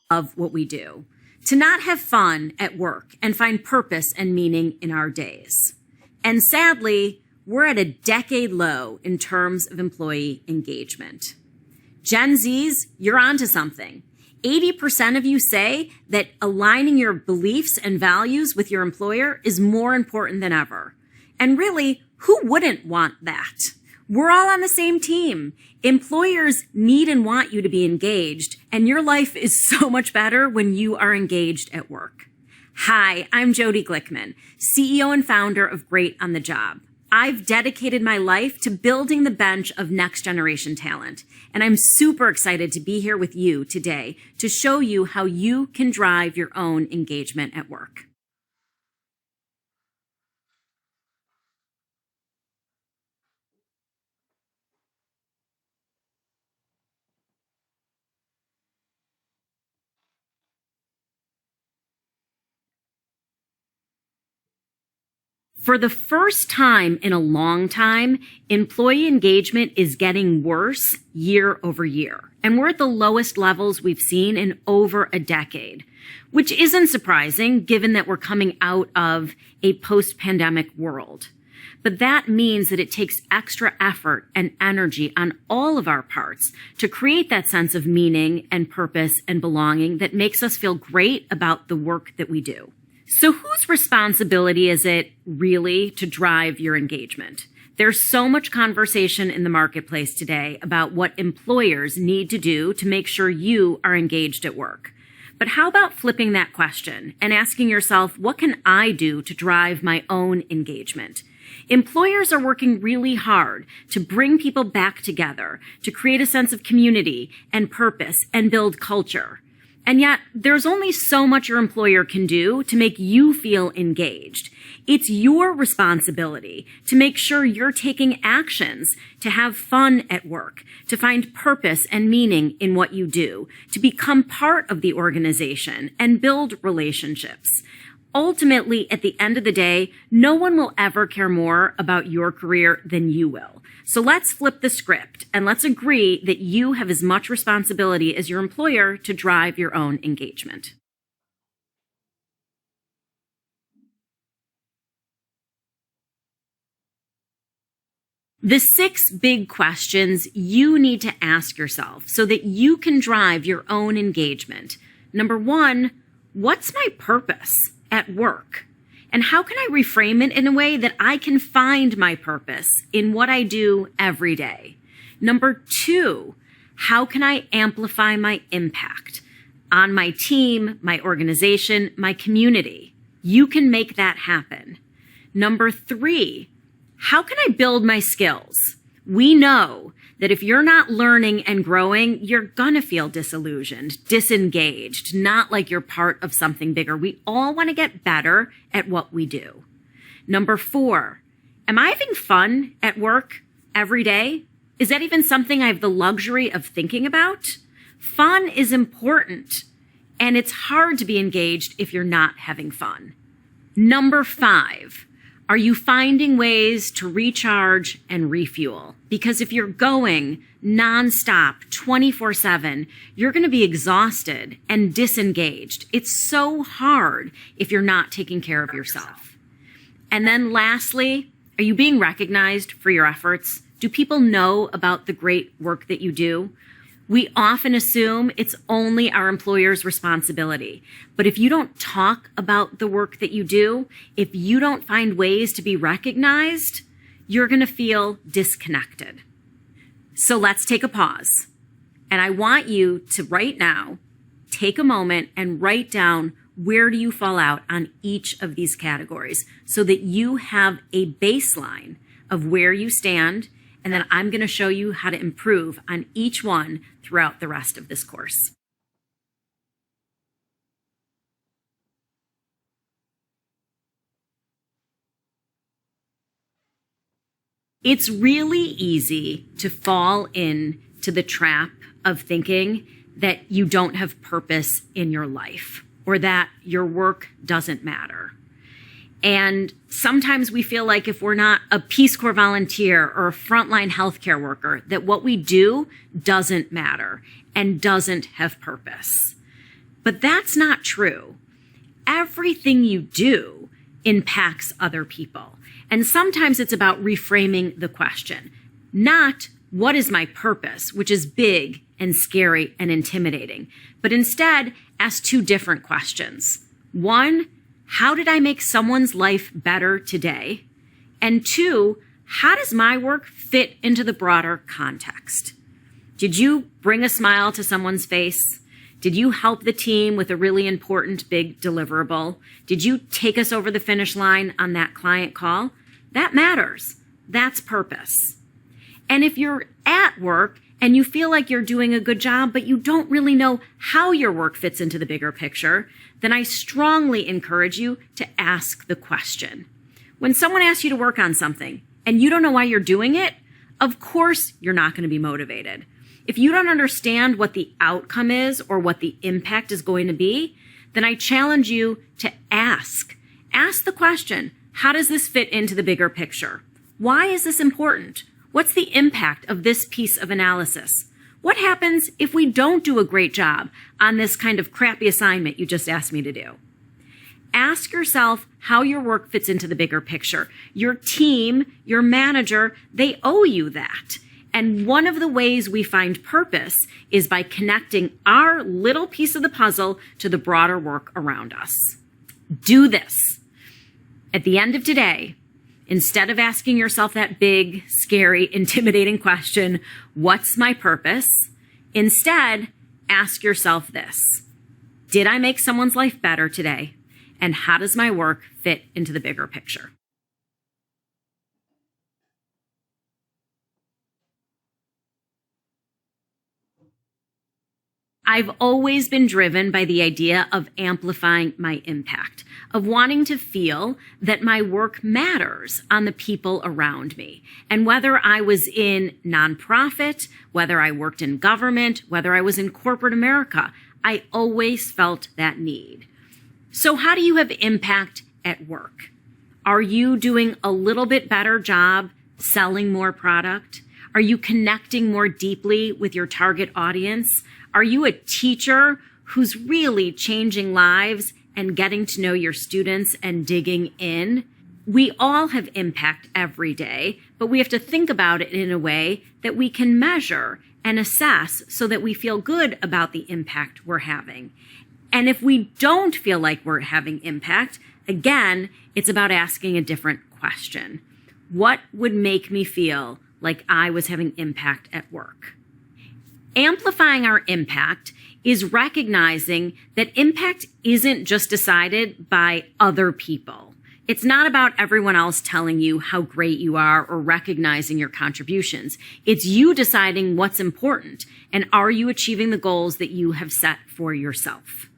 of what we do, to not have fun at work and find purpose and meaning in our days. And sadly, we're at a decade low in terms of employee engagement. Gen Zs, you're onto something. 80% of you say that aligning your beliefs and values with your employer is more important than ever. And really, who wouldn't want that? We're all on the same team. Employers need and want you to be engaged, and your life is so much better when you are engaged at work. Hi, I'm Jody Glickman, CEO and founder of Great on the Job. I've dedicated my life to building the bench of next generation talent, and I'm super excited to be here with you today to show you how you can drive your own engagement at work. For the first time in a long time, employee engagement is getting worse year over year. And we're at the lowest levels we've seen in over a decade, which isn't surprising given that we're coming out of a post-pandemic world. But that means that it takes extra effort and energy on all of our parts to create that sense of meaning and purpose and belonging that makes us feel great about the work that we do. So whose responsibility is it really to drive your engagement? There's so much conversation in the marketplace today about what employers need to do to make sure you are engaged at work. But how about flipping that question and asking yourself, what can I do to drive my own engagement? Employers are working really hard to bring people back together, to create a sense of community and purpose and build culture. And yet, there's only so much your employer can do to make you feel engaged. It's your responsibility to make sure you're taking actions to have fun at work, to find purpose and meaning in what you do, to become part of the organization and build relationships. Ultimately, at the end of the day, no one will ever care more about your career than you will. So let's flip the script and let's agree that you have as much responsibility as your employer to drive your own engagement. The 6 big questions you need to ask yourself so that you can drive your own engagement. Number 1, what's my purpose at work? And how can I reframe it in a way that I can find my purpose in what I do every day? Number 2, how can I amplify my impact on my team, my organization, my community? You can make that happen. Number 3, how can I build my skills? We know that if you're not learning and growing, you're gonna feel disillusioned, disengaged, not like you're part of something bigger. We all wanna get better at what we do. Number 4, am I having fun at work every day? Is that even something I have the luxury of thinking about? Fun is important, and it's hard to be engaged if you're not having fun. Number 5, are you finding ways to recharge and refuel? Because if you're going nonstop 24/7, you're going to be exhausted and disengaged. It's so hard if you're not taking care of yourself. And then lastly, are you being recognized for your efforts? Do people know about the great work that you do? We often assume it's only our employer's responsibility. But if you don't talk about the work that you do, if you don't find ways to be recognized, you're going to feel disconnected. So let's take a pause. And I want you to right now take a moment and write down where do you fall out on each of these categories so that you have a baseline of where you stand. And then I'm going to show you how to improve on each one throughout the rest of this course. It's really easy to fall into the trap of thinking that you don't have purpose in your life or that your work doesn't matter. And sometimes we feel like if we're not a Peace Corps volunteer or a frontline healthcare worker, that what we do doesn't matter and doesn't have purpose. But that's not true. Everything you do impacts other people. And sometimes it's about reframing the question, not what is my purpose, which is big and scary and intimidating, but instead ask two different questions. One, how did I make someone's life better today? And two, how does my work fit into the broader context? Did you bring a smile to someone's face? Did you help the team with a really important big deliverable? Did you take us over the finish line on that client call? That matters. That's purpose. And if you're at work and you feel like you're doing a good job, but you don't really know how your work fits into the bigger picture, then I strongly encourage you to ask the question. When someone asks you to work on something and you don't know why you're doing it, of course you're not going to be motivated. If you don't understand what the outcome is or what the impact is going to be, then I challenge you to ask. Ask the question, how does this fit into the bigger picture? Why is this important? What's the impact of this piece of analysis? What happens if we don't do a great job on this kind of crappy assignment you just asked me to do? Ask yourself how your work fits into the bigger picture. Your team, your manager, they owe you that. And one of the ways we find purpose is by connecting our little piece of the puzzle to the broader work around us. Do this. At the end of today, instead of asking yourself that big, scary, intimidating question, what's my purpose? Instead, ask yourself this. Did I make someone's life better today? And how does my work fit into the bigger picture? I've always been driven by the idea of amplifying my impact, of wanting to feel that my work matters on the people around me. And whether I was in nonprofit, whether I worked in government, whether I was in corporate America, I always felt that need. So how do you have impact at work? Are you doing a little bit better job selling more product? Are you connecting more deeply with your target audience? Are you a teacher who's really changing lives and getting to know your students and digging in? We all have impact every day, but we have to think about it in a way that we can measure and assess so that we feel good about the impact we're having. And if we don't feel like we're having impact, again, it's about asking a different question. What would make me feel like I was having impact at work? Amplifying our impact is recognizing that impact isn't just decided by other people. It's not about everyone else telling you how great you are or recognizing your contributions. It's you deciding what's important and are you achieving the goals that you have set for yourself.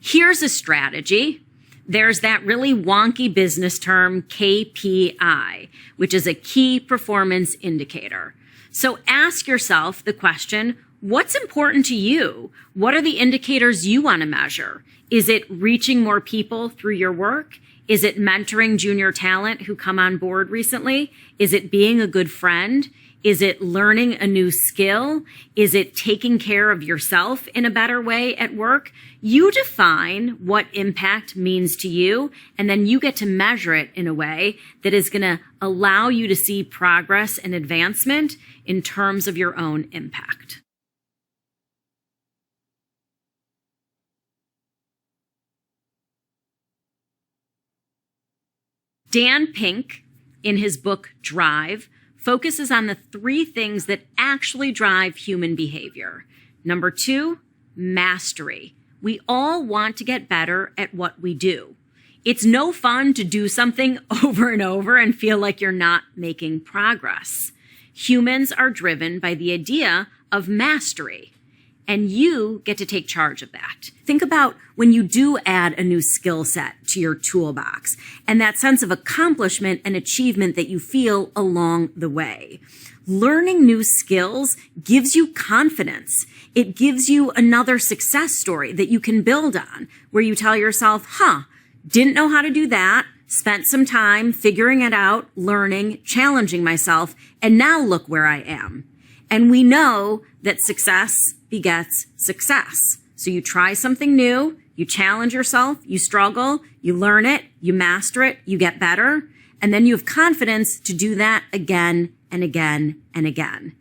Here's a strategy. There's that really wonky business term KPI, which is a key performance indicator. So ask yourself the question, what's important to you? What are the indicators you want to measure? Is it reaching more people through your work? Is it mentoring junior talent who come on board recently? Is it being a good friend? Is it learning a new skill? Is it taking care of yourself in a better way at work? You define what impact means to you, and then you get to measure it in a way that is going to allow you to see progress and advancement in terms of your own impact. Dan Pink, in his book Drive, focuses on the three things that actually drive human behavior. Number 2, mastery. We all want to get better at what we do. It's no fun to do something over and over and feel like you're not making progress. Humans are driven by the idea of mastery, and you get to take charge of that. Think about when you do add a new skill set to your toolbox and that sense of accomplishment and achievement that you feel along the way. Learning new skills gives you confidence. It gives you another success story that you can build on, where you tell yourself, didn't know how to do that, spent some time figuring it out, learning, challenging myself, and now look where I am. And we know that success begets success. So you try something new, you challenge yourself, you struggle, you learn it, you master it, you get better, and then you have confidence to do that again and again and again.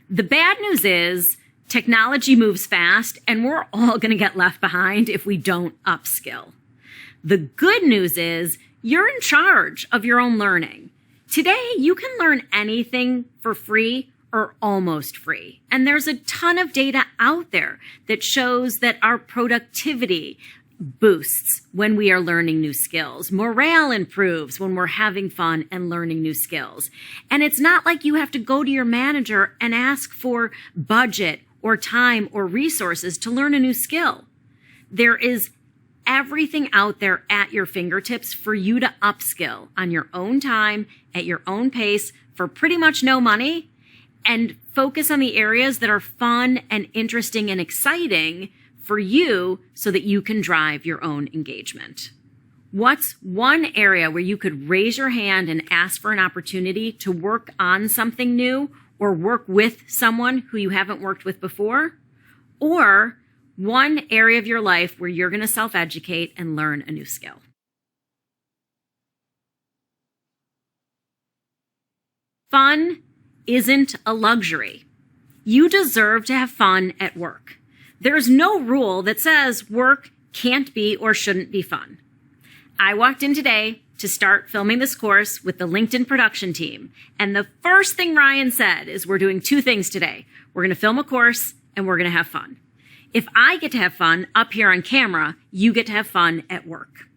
The bad news is technology moves fast and we're all going to get left behind if we don't upskill. The good news is you're in charge of your own learning. Today, you can learn anything for free or almost free. And there's a ton of data out there that shows that our productivity boosts when we are learning new skills. Morale improves when we're having fun and learning new skills. And it's not like you have to go to your manager and ask for budget or time or resources to learn a new skill. There is everything out there at your fingertips for you to upskill on your own time, at your own pace, for pretty much no money, and focus on the areas that are fun and interesting and exciting for you so that you can drive your own engagement. What's one area where you could raise your hand and ask for an opportunity to work on something new or work with someone who you haven't worked with before? Or one area of your life where you're going to self-educate and learn a new skill. Fun isn't a luxury. You deserve to have fun at work. There's no rule that says work can't be or shouldn't be fun. I walked in today to start filming this course with the LinkedIn production team. And the first thing Ryan said is we're doing two things today. We're going to film a course and we're going to have fun. If I get to have fun up here on camera, you get to have fun at work.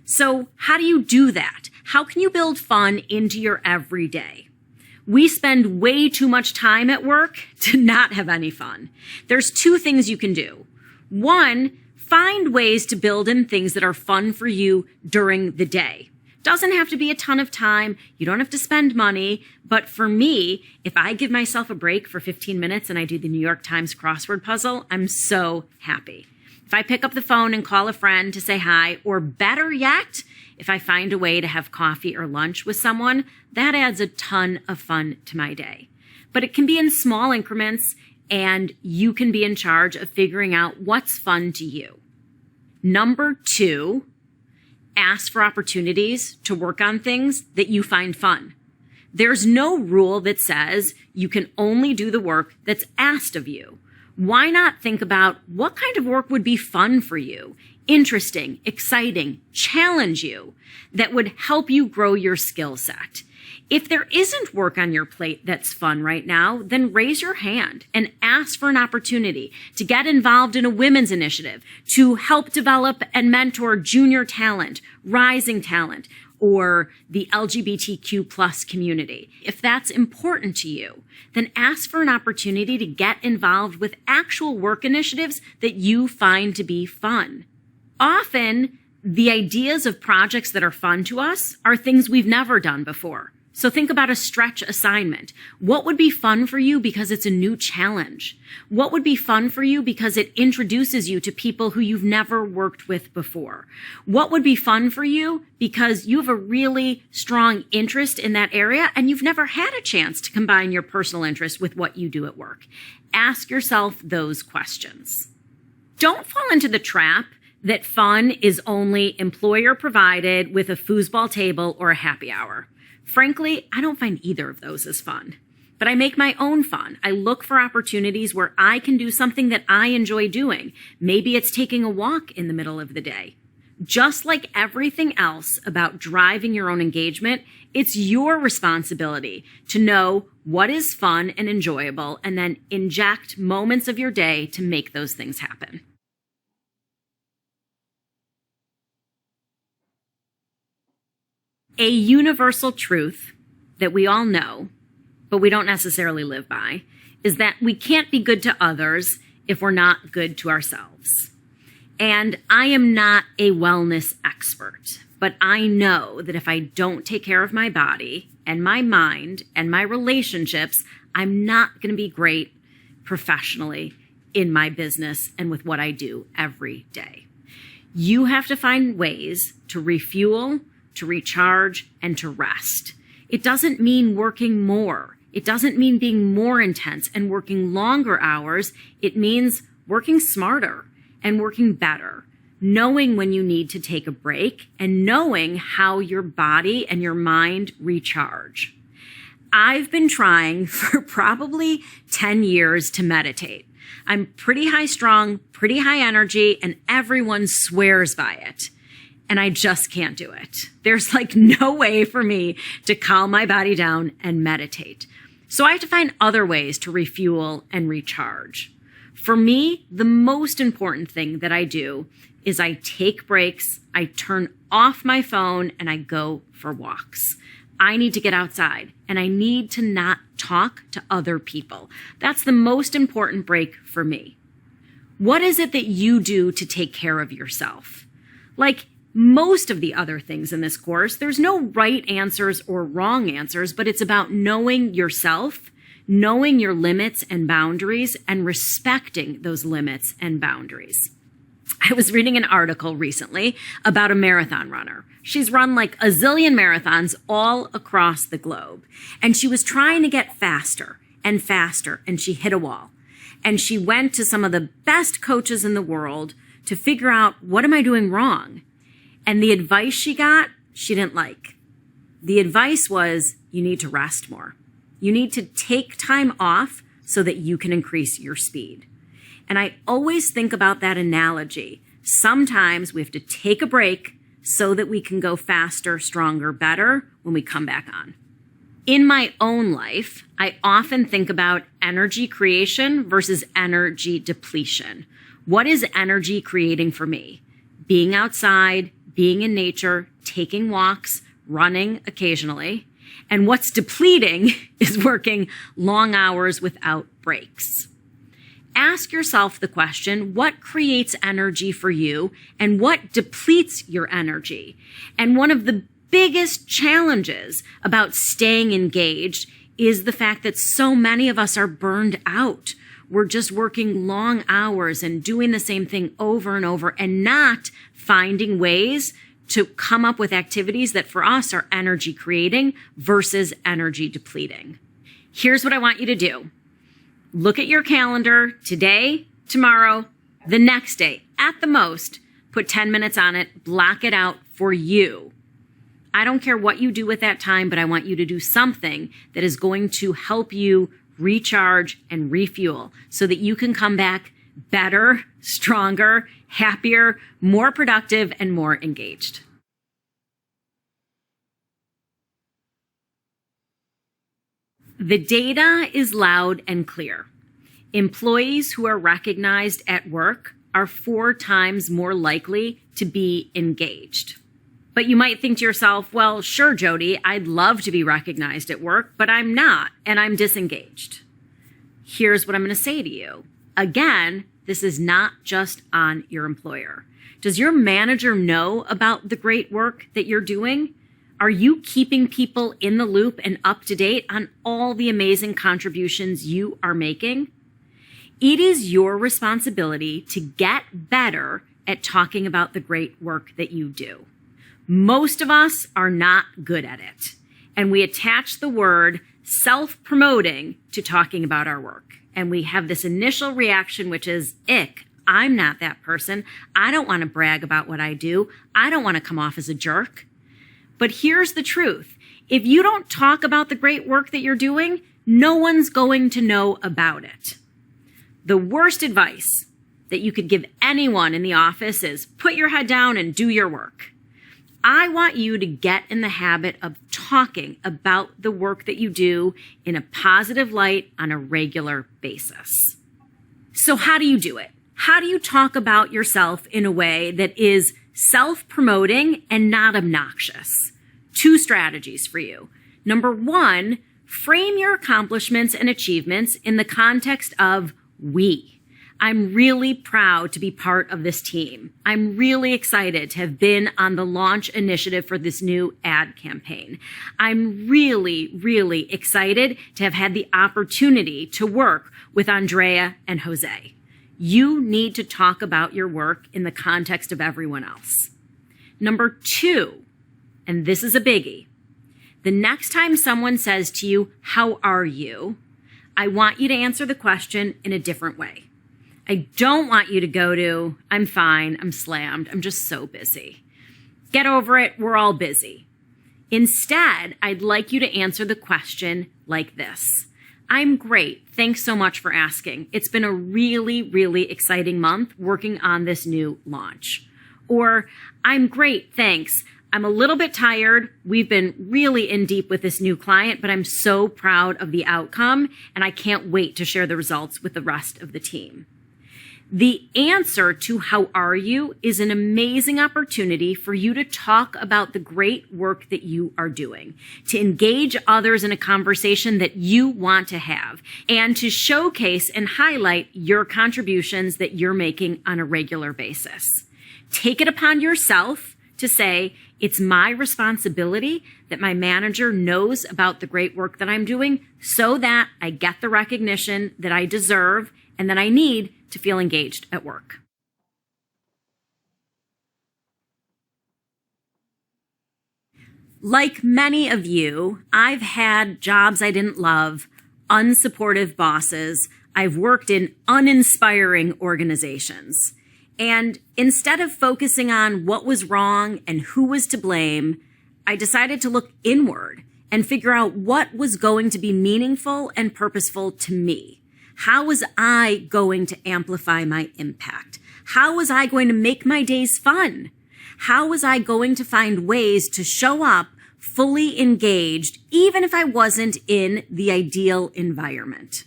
So how do you do that? How can you build fun into your everyday? We spend way too much time at work to not have any fun. There's two things you can do. One, find ways to build in things that are fun for you during the day. Doesn't have to be a ton of time. You don't have to spend money. But for me, if I give myself a break for 15 minutes and I do the New York Times crossword puzzle, I'm so happy. If I pick up the phone and call a friend to say hi, or better yet, if I find a way to have coffee or lunch with someone, that adds a ton of fun to my day. But it can be in small increments, and you can be in charge of figuring out what's fun to you. Number two, ask for opportunities to work on things that you find fun. There's no rule that says you can only do the work that's asked of you. Why not think about what kind of work would be fun for you, interesting, exciting, challenge you, that would help you grow your skill set? If there isn't work on your plate that's fun right now, then raise your hand and ask for an opportunity to get involved in a women's initiative, to help develop and mentor junior talent, rising talent, or the LGBTQ plus community. If that's important to you, then ask for an opportunity to get involved with actual work initiatives that you find to be fun. Often, the ideas of projects that are fun to us are things we've never done before. So think about a stretch assignment. What would be fun for you because it's a new challenge? What would be fun for you because it introduces you to people who you've never worked with before? What would be fun for you because you have a really strong interest in that area and you've never had a chance to combine your personal interest with what you do at work? Ask yourself those questions. Don't fall into the trap that fun is only employer provided with a foosball table or a happy hour. Frankly, I don't find either of those as fun, but I make my own fun. I look for opportunities where I can do something that I enjoy doing. Maybe it's taking a walk in the middle of the day. Just like everything else about driving your own engagement, it's your responsibility to know what is fun and enjoyable and then inject moments of your day to make those things happen. A universal truth that we all know, but we don't necessarily live by, is that we can't be good to others if we're not good to ourselves. And I am not a wellness expert, but I know that if I don't take care of my body and my mind and my relationships, I'm not going to be great professionally in my business and with what I do every day. You have to find ways to refuel, to recharge, and to rest. It doesn't mean working more. It doesn't mean being more intense and working longer hours. It means working smarter and working better, knowing when you need to take a break and knowing how your body and your mind recharge. I've been trying for probably 10 years to meditate. I'm pretty high strung, pretty high energy, and everyone swears by it. And I just can't do it. There's like no way for me to calm my body down and meditate. So I have to find other ways to refuel and recharge. For me, the most important thing that I do is I take breaks, I turn off my phone, and I go for walks. I need to get outside and I need to not talk to other people. That's the most important break for me. What is it that you do to take care of yourself? Like most of the other things in this course, there's no right answers or wrong answers, but it's about knowing yourself, knowing your limits and boundaries, and respecting those limits and boundaries. I was reading an article recently about a marathon runner. She's run like a zillion marathons all across the globe. And she was trying to get faster and faster, and she hit a wall. And she went to some of the best coaches in the world to figure out, what am I doing wrong? And the advice she got, she didn't like. The advice was, you need to rest more. You need to take time off so that you can increase your speed. And I always think about that analogy. Sometimes we have to take a break so that we can go faster, stronger, better when we come back on. In my own life, I often think about energy creation versus energy depletion. What is energy creating for me? Being outside, being in nature, taking walks, running occasionally. And what's depleting is working long hours without breaks. Ask yourself the question, what creates energy for you and what depletes your energy? And one of the biggest challenges about staying engaged is the fact that so many of us are burned out. We're just working long hours and doing the same thing over and over and not finding ways to come up with activities that for us are energy creating versus energy depleting. Here's what I want you to do. Look at your calendar today, tomorrow, the next day. At the most, put 10 minutes on it, block it out for you. I don't care what you do with that time, but I want you to do something that is going to help you recharge and refuel so that you can come back better, stronger, happier, more productive, and more engaged. The data is loud and clear. Employees who are recognized at work are 4 times more likely to be engaged. But you might think to yourself, well, sure, Jody, I'd love to be recognized at work, but I'm not, and I'm disengaged. Here's what I'm going to say to you. Again, this is not just on your employer. Does your manager know about the great work that you're doing? Are you keeping people in the loop and up to date on all the amazing contributions you are making? It is your responsibility to get better at talking about the great work that you do. Most of us are not good at it, and we attach the word self-promoting to talking about our work. And we have this initial reaction, which is, ick, I'm not that person. I don't want to brag about what I do. I don't want to come off as a jerk. But here's the truth. If you don't talk about the great work that you're doing, no one's going to know about it. The worst advice that you could give anyone in the office is put your head down and do your work. I want you to get in the habit of talking about the work that you do in a positive light on a regular basis. So how do you do it? How do you talk about yourself in a way that is self-promoting and not obnoxious? 2 strategies for you. Number 1, frame your accomplishments and achievements in the context of we. I'm really proud to be part of this team. I'm really excited to have been on the launch initiative for this new ad campaign. I'm really, really excited to have had the opportunity to work with Andrea and Jose. You need to talk about your work in the context of everyone else. Number 2, and this is a biggie. The next time someone says to you, how are you? I want you to answer the question in a different way. I don't want you to go to, I'm fine, I'm slammed, I'm just so busy. Get over it, we're all busy. Instead, I'd like you to answer the question like this. I'm great. Thanks so much for asking. It's been a really, really exciting month working on this new launch. Or, I'm great, thanks. I'm a little bit tired. We've been really in deep with this new client, but I'm so proud of the outcome, and I can't wait to share the results with the rest of the team. The answer to how are you is an amazing opportunity for you to talk about the great work that you are doing, to engage others in a conversation that you want to have, and to showcase and highlight your contributions that you're making on a regular basis. Take it upon yourself to say, it's my responsibility that my manager knows about the great work that I'm doing so that I get the recognition that I deserve and that I need to feel engaged at work. Like many of you, I've had jobs I didn't love, unsupportive bosses. I've worked in uninspiring organizations. And instead of focusing on what was wrong and who was to blame, I decided to look inward and figure out what was going to be meaningful and purposeful to me. How was I going to amplify my impact? How was I going to make my days fun? How was I going to find ways to show up fully engaged, even if I wasn't in the ideal environment?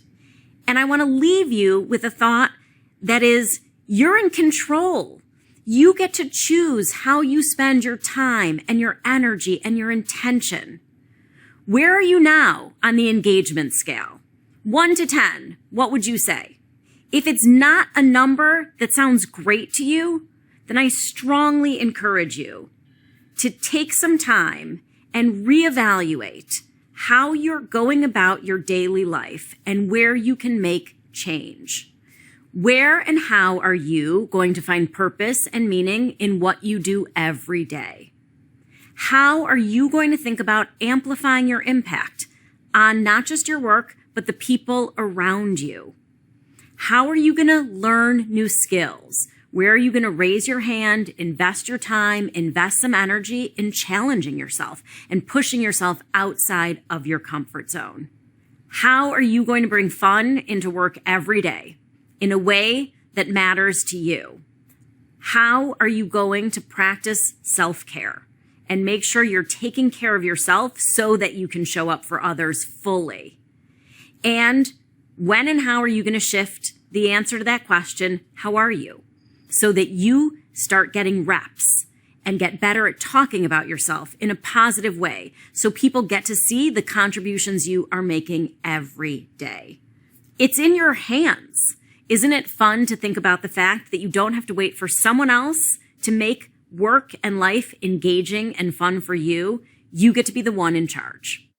And I want to leave you with a thought that is, you're in control. You get to choose how you spend your time and your energy and your intention. Where are you now on the engagement scale? 1 to 10, what would you say? If it's not a number that sounds great to you, then I strongly encourage you to take some time and reevaluate how you're going about your daily life and where you can make change. Where and how are you going to find purpose and meaning in what you do every day? How are you going to think about amplifying your impact on not just your work, but the people around you? How are you going to learn new skills? Where are you going to raise your hand, invest your time, invest some energy in challenging yourself and pushing yourself outside of your comfort zone? How are you going to bring fun into work every day in a way that matters to you? How are you going to practice self-care and make sure you're taking care of yourself so that you can show up for others fully? And when and how are you going to shift the answer to that question, how are you? So that you start getting reps and get better at talking about yourself in a positive way so people get to see the contributions you are making every day. It's in your hands. Isn't it fun to think about the fact that you don't have to wait for someone else to make work and life engaging and fun for you? You get to be the one in charge.